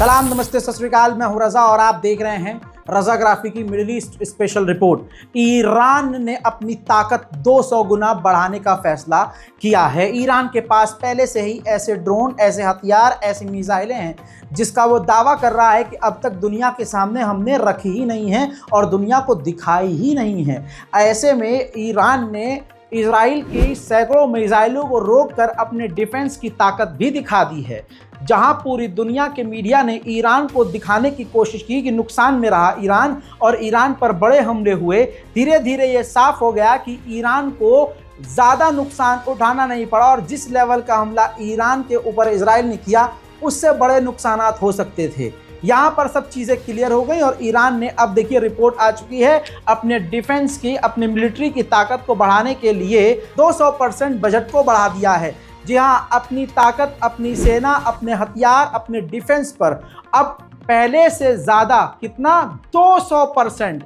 सलाम, नमस्ते, सत श्री अकाल। मैं हूं रजा और आप देख रहे हैं रजाग्राफी की middle east special report. Iran ने अपनी ताकत 200 गुना बढ़ाने का फैसला किया है। ईरान के पास पहले से ही ऐसे ड्रोन, ऐसे हथियार, ऐसी मिसाइलें हैं जिसका वो दावा कर रहा है कि अब तक दुनिया के सामने हमने रखी ही नहीं है और दुनिया को दिखाई ही नहीं है। ऐसे में ईरान ने इजराइल की सैकड़ों मिसाइलों को रोककर अपने डिफेंस की ताकत भी दिखा दी है। जहां पूरी दुनिया के मीडिया ने ईरान को दिखाने की कोशिश की कि नुकसान में रहा ईरान और ईरान पर बड़े हमले हुए, धीरे धीरे ये साफ हो गया कि ईरान को ज़्यादा नुकसान उठाना नहीं पड़ा और जिस लेवल का हमला ईरान के ऊपर इजराइल ने किया उससे बड़े नुकसानात हो सकते थे। यहाँ पर सब चीज़ें क्लियर हो गई और ईरान ने अब देखिए रिपोर्ट आ चुकी है अपने डिफेंस की, अपने मिलिट्री की ताकत को बढ़ाने के लिए 200% बजट को बढ़ा दिया है। जी हाँ, अपनी ताकत, अपनी सेना, अपने हथियार, अपने डिफेंस पर अब पहले से ज़्यादा कितना 200%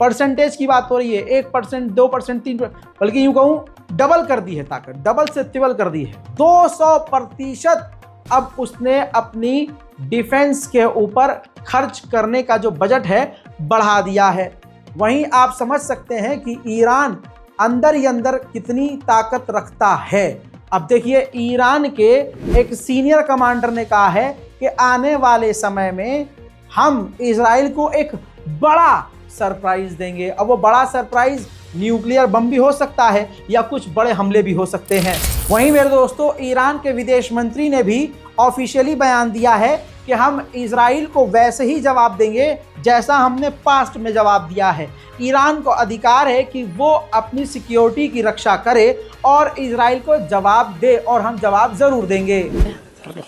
परसेंटेज की बात हो रही है। 1%, 2%, 3%, बल्कि यूँ कहूँ डबल कर दी है ताकत, डबल से ट्रिपल कर दी है। 200% अब उसने अपनी डिफेंस के ऊपर खर्च करने का जो बजट है बढ़ा दिया है। वहीं आप समझ सकते हैं कि ईरान अंदर ही अंदर कितनी ताकत रखता है। अब देखिए, ईरान के एक सीनियर कमांडर ने कहा है कि आने वाले समय में हम इजराइल को एक बड़ा सरप्राइज देंगे। अब वो बड़ा सरप्राइज न्यूक्लियर बम भी हो सकता है या कुछ बड़े हमले भी हो सकते हैं। वहीं मेरे दोस्तों, ईरान के विदेश मंत्री ने भी ऑफिशियली बयान दिया है कि हम इजराइल को वैसे ही जवाब देंगे जैसा हमने पास्ट में जवाब दिया है। ईरान को अधिकार है कि वो अपनी सिक्योरिटी की रक्षा करे और इजराइल को जवाब दे और हम जवाब ज़रूर देंगे।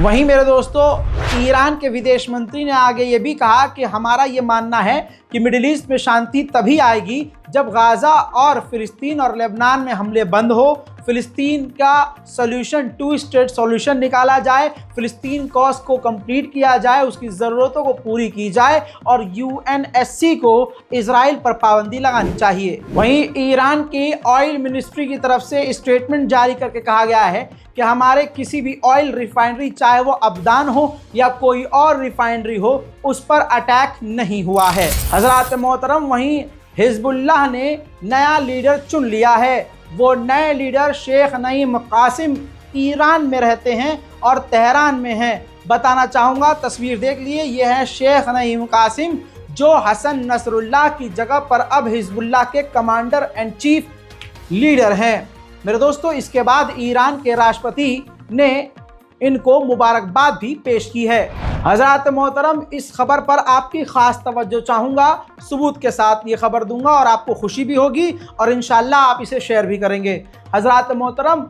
वहीं मेरे दोस्तों, ईरान के विदेश मंत्री ने आगे ये भी कहा कि हमारा ये मानना है कि मिडिल ईस्ट में शांति तभी आएगी जब गाज़ा और फिलिस्तीन और लेबनान में हमले बंद हो, फिलिस्तीन का सॉल्यूशन, 2 स्टेट सॉल्यूशन निकाला जाए, फिलिस्तीन कॉज को कंप्लीट किया जाए, उसकी ज़रूरतों को पूरी की जाए और UNSC को इजराइल पर पाबंदी लगानी चाहिए। वहीं ईरान की ऑयल मिनिस्ट्री की तरफ से स्टेटमेंट जारी करके कहा गया है कि हमारे किसी भी ऑयल रिफाइनरी, चाहे वो अबदान हो या कोई और रिफाइनरी हो, उस पर अटैक नहीं हुआ है। हजरात मोहतरम, वहीं हिजबुल्लाह ने नया लीडर चुन लिया है। वो नए लीडर शेख नईम कासिम ईरान में रहते हैं और तेहरान में हैं। बताना चाहूँगा, तस्वीर देख लिए, ये है शेख नईम कासिम जो हसन नसरुल्लाह की जगह पर अब हिजबुल्लाह के कमांडर एंड चीफ लीडर हैं। मेरे दोस्तों, इसके बाद ईरान के राष्ट्रपति ने इनको मुबारकबाद भी पेश की है। हजरात मोहतरम, इस खबर पर आपकी ख़ास तवज्जो चाहूँगा, सबूत के साथ ये खबर दूंगा और आपको खुशी भी होगी और इंशाल्लाह आप इसे शेयर भी करेंगे। हजरात मोहतरम,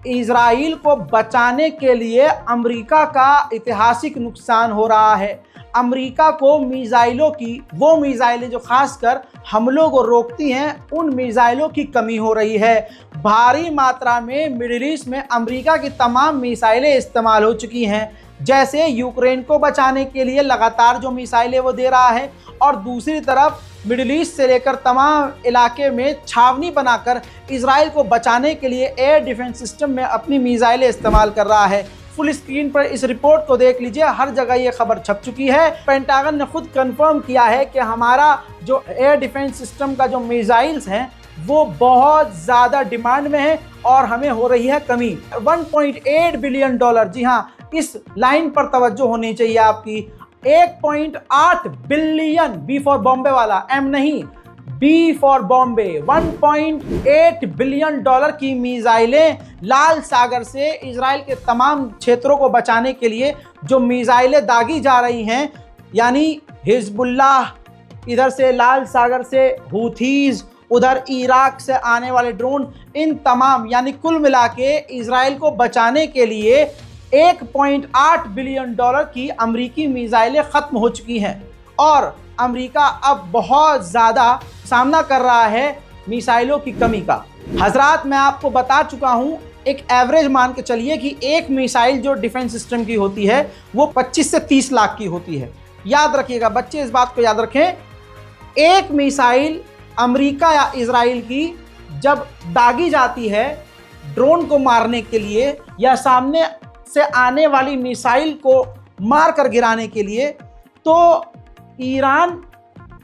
इजराइल को बचाने के लिए अमेरिका का ऐतिहासिक नुकसान हो रहा है। अमेरिका को मिसाइलों की, वो मिसाइलें जो खासकर हमलों को रोकती हैं, उन मिसाइलों की कमी हो रही है। भारी मात्रा में मिडिल ईस्ट में अमेरिका की तमाम मिसाइलें इस्तेमाल हो चुकी हैं। जैसे यूक्रेन को बचाने के लिए लगातार जो मिसाइलें वो दे रहा है और दूसरी तरफ मिडिल ईस्ट से लेकर तमाम इलाके में छावनी बनाकर इजराइल को बचाने के लिए एयर डिफेंस सिस्टम में अपनी मिसाइलें इस्तेमाल कर रहा है। फुल स्क्रीन पर इस रिपोर्ट को देख लीजिए, हर जगह ये खबर छप चुकी है। पेंटागन ने खुद कंफर्म किया है कि हमारा जो एयर डिफेंस सिस्टम का जो मिसाइल्स हैं वो बहुत ज़्यादा डिमांड में है और हमें हो रही है कमी। 1.8 बिलियन डॉलर, जी हाँ, इस लाइन पर तवज्जो होनी चाहिए आपकी। 1.8 बिलियन, बी फॉर बॉम्बे वाला, एम नहीं, B for Bombay. 1.8 billion dollar की मिसाइलें लाल सागर से इजराइल के तमाम क्षेत्रों को बचाने के लिए जो मिसाइलें दागी जा रही हैं, यानी हिजबुल्लाह इधर से लाल सागर से हूथीज, उधर इराक से आने वाले ड्रोन, इन तमाम यानी कुल मिला के इजराइल को बचाने के लिए 1.8 बिलियन डॉलर की अमरीकी मिसाइलें ख़त्म हो चुकी हैं और अमरीका अब बहुत ज़्यादा सामना कर रहा है मिसाइलों की कमी का। हजरात, मैं आपको बता चुका हूं, एक एवरेज मान के चलिए कि एक मिसाइल जो डिफेंस सिस्टम की होती है वो 25 से 30 लाख की होती है। याद रखिएगा बच्चे, इस बात को याद रखें, एक मिसाइल अमेरिका या इजराइल की जब दागी जाती है ड्रोन को मारने के लिए या सामने से आने वाली मिसाइल को मार कर गिराने के लिए, तो ईरान,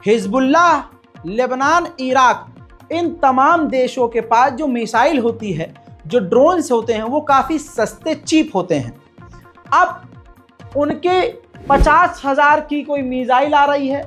हिजबुल्लाह, लेबनान, इराक, इन तमाम देशों के पास जो मिसाइल होती है, जो ड्रोन्स होते हैं, वो काफ़ी सस्ते, चीप होते हैं। अब उनके 50,000 की कोई मिसाइल आ रही है,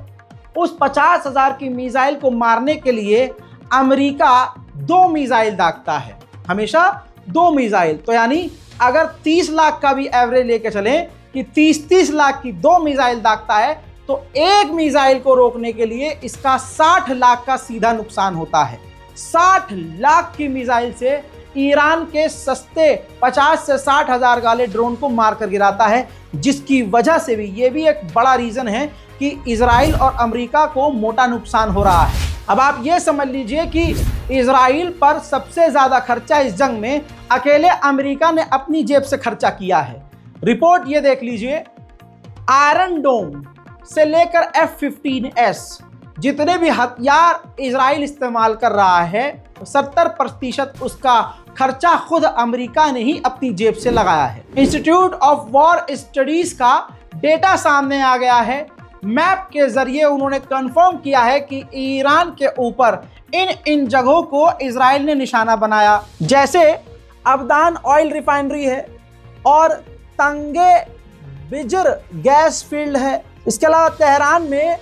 उस 50,000 की मिसाइल को मारने के लिए अमेरिका 2 मिसाइल दागता है, हमेशा 2 मिसाइल। तो यानी अगर 30 लाख का भी एवरेज लेके चलें कि 30 लाख की 2 मिसाइल दागता है, तो एक मिसाइल को रोकने के लिए इसका 60 लाख का सीधा नुकसान होता है। 60 लाख की मिसाइल से ईरान के सस्ते 50 से 60 हज़ार वाले ड्रोन को मारकर गिराता है, जिसकी वजह से भी ये भी एक बड़ा रीज़न है कि इजराइल और अमेरिका को मोटा नुकसान हो रहा है। अब आप ये समझ लीजिए कि इजराइल पर सबसे ज़्यादा खर्चा इस जंग में अकेले अमेरिका ने अपनी जेब से खर्चा किया है। रिपोर्ट ये देख लीजिए, आयरन डोम से लेकर F-15S जितने भी हथियार इजराइल इस्तेमाल कर रहा है, 70% उसका खर्चा खुद अमेरिका ने ही अपनी जेब से लगाया है। इंस्टीट्यूट ऑफ वॉर स्टडीज का डेटा सामने आ गया है। मैप के जरिए उन्होंने कंफर्म किया है कि ईरान के ऊपर इन जगहों को इजराइल ने निशाना बनाया, जैसे अबदान ऑयल रिफाइनरी है और तंगे बिजर गैस फील्ड है। इसके अलावा तेहरान में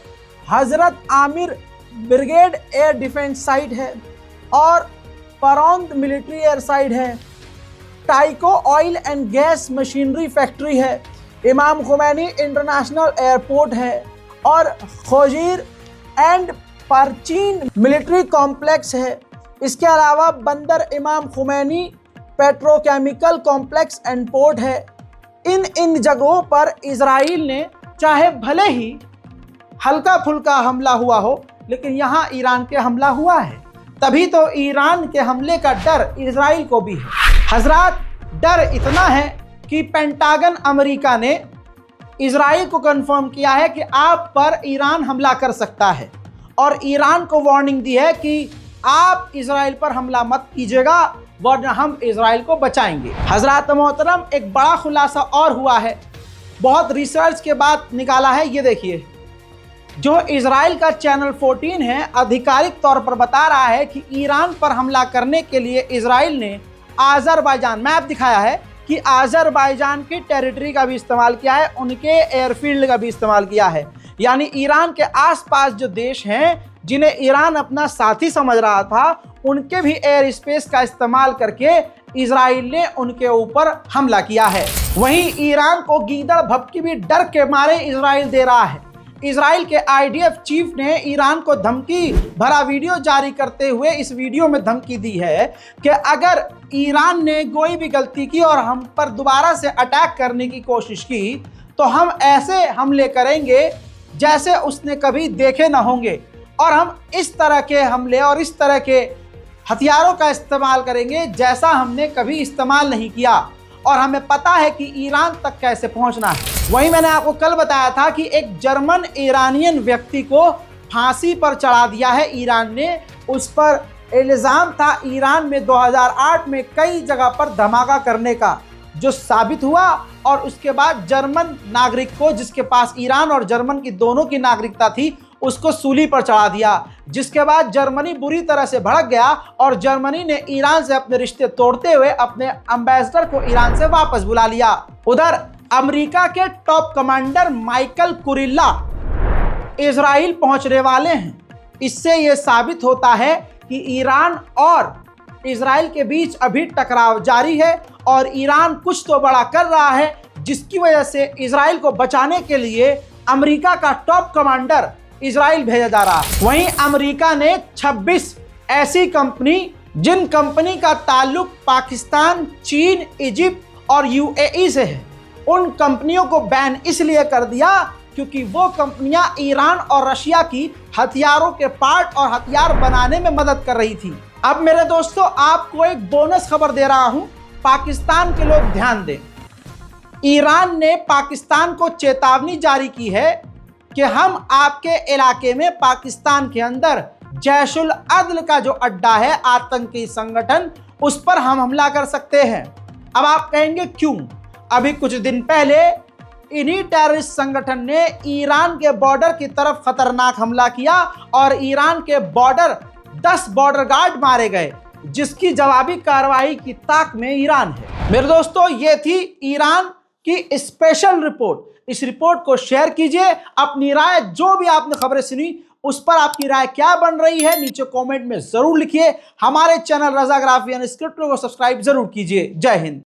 Hazrat Amir brigade air defence site है और परौंद मिलिट्री एयर साइट है। Tiko oil and gas machinery factory है। इमाम खुमैनी इंटरनेशनल एयरपोर्ट है और Khojir and Parchin military complex है। इसके अलावा Bandar Imam Khomeini petrochemical complex and port है। इन जगहों पर इजराइल ने चाहे भले ही हल्का फुल्का हमला हुआ हो, लेकिन यहाँ ईरान के हमला हुआ है, तभी तो ईरान के हमले का डर इजराइल को भी है। हजरात, डर इतना है कि पेंटागन अमेरिका ने इजराइल को कंफर्म किया है कि आप पर ईरान हमला कर सकता है और ईरान को वार्निंग दी है कि आप इजराइल पर हमला मत कीजिएगा वरना हम इजराइल को बचाएंगे। हजरात मोहतरम, एक बड़ा खुलासा और हुआ है, बहुत रिसर्च के बाद निकाला है। ये देखिए, जो इजराइल का चैनल 14 है आधिकारिक तौर पर बता रहा है कि ईरान पर हमला करने के लिए इजराइल ने आज़रबाईजान, मैप दिखाया है कि आज़रबाईजान की टेरिटरी का भी इस्तेमाल किया है, उनके एयरफील्ड का भी इस्तेमाल किया है। यानी ईरान के आसपास जो देश हैं जिन्हें ईरान अपना साथी समझ रहा था, उनके भी एयर स्पेस का इस्तेमाल करके इजराइल ने उनके ऊपर हमला किया है। वहीं ईरान को गीदड़ भभकी भी डर के मारे इजराइल दे रहा है। इजराइल के IDF चीफ ने ईरान को धमकी भरा वीडियो जारी करते हुए इस वीडियो में धमकी दी है कि अगर ईरान ने कोई भी गलती की और हम पर दोबारा से अटैक करने की कोशिश की तो हम ऐसे हमले करेंगे जैसे उसने कभी देखे ना होंगे, और हम इस तरह के हमले और इस तरह के हथियारों का इस्तेमाल करेंगे जैसा हमने कभी इस्तेमाल नहीं किया, और हमें पता है कि ईरान तक कैसे पहुंचना है। वहीं मैंने आपको कल बताया था कि एक जर्मन ईरानियन व्यक्ति को फांसी पर चढ़ा दिया है ईरान ने। उस पर इल्ज़ाम था ईरान में 2008 में कई जगह पर धमाका करने का, जो साबित हुआ, और उसके बाद जर्मन नागरिक को, जिसके पास ईरान और जर्मन की दोनों की नागरिकता थी, उसको सूली पर चढ़ा दिया, जिसके बाद जर्मनी बुरी तरह से भड़क गया और जर्मनी ने ईरान से अपने रिश्ते तोड़ते हुए अपने एम्बेसडर को ईरान से वापस बुला लिया। उधर अमेरिका के top commander Michael Kurilla Israel पहुंचने वाले हैं। इससे यह साबित होता है कि ईरान और इजराइल के बीच अभी टकराव जारी है और ईरान कुछ तो बड़ा कर रहा है, जिसकी वजह से इजराइल को बचाने के लिए अमेरिका का टॉप कमांडर इजराइल भेजा जा रहा है। वहीं अमेरिका ने 26 ऐसी कंपनी जिन कंपनी का ताल्लुक पाकिस्तान, चीन, इजिप्ट और यूएई से है, उन कंपनियों को बैन इसलिए कर दिया क्योंकि वो कंपनियां ईरान और रशिया की हथियारों के पार्ट और हथियार बनाने में मदद कर रही थी। अब मेरे दोस्तों, आपको एक बोनस खबर दे रहा हूं, पाकिस्तान के लोग ध्यान दें। ईरान ने पाकिस्तान को चेतावनी जारी की है कि हम आपके इलाके में पाकिस्तान के अंदर जैशुल अदल का जो अड्डा है, आतंकी संगठन, उस पर हम हमला कर सकते हैं। अब आप कहेंगे क्यों? अभी कुछ दिन पहले इन्हीं टेररिस्ट संगठन ने ईरान के बॉर्डर की तरफ खतरनाक हमला किया और ईरान के 10 बॉर्डर गार्ड मारे गए, जिसकी जवाबी कार्रवाई की ताक में ईरान है। मेरे दोस्तों, ये थी ईरान की स्पेशल रिपोर्ट। इस रिपोर्ट को शेयर कीजिए। अपनी राय, जो भी आपने खबरें सुनी उस पर आपकी राय क्या बन रही है, नीचे कमेंट में जरूर लिखिए। हमारे चैनल रज़ाग्राफी अनस्क्रिप्टेड को सब्सक्राइब जरूर कीजिए। जय हिंद।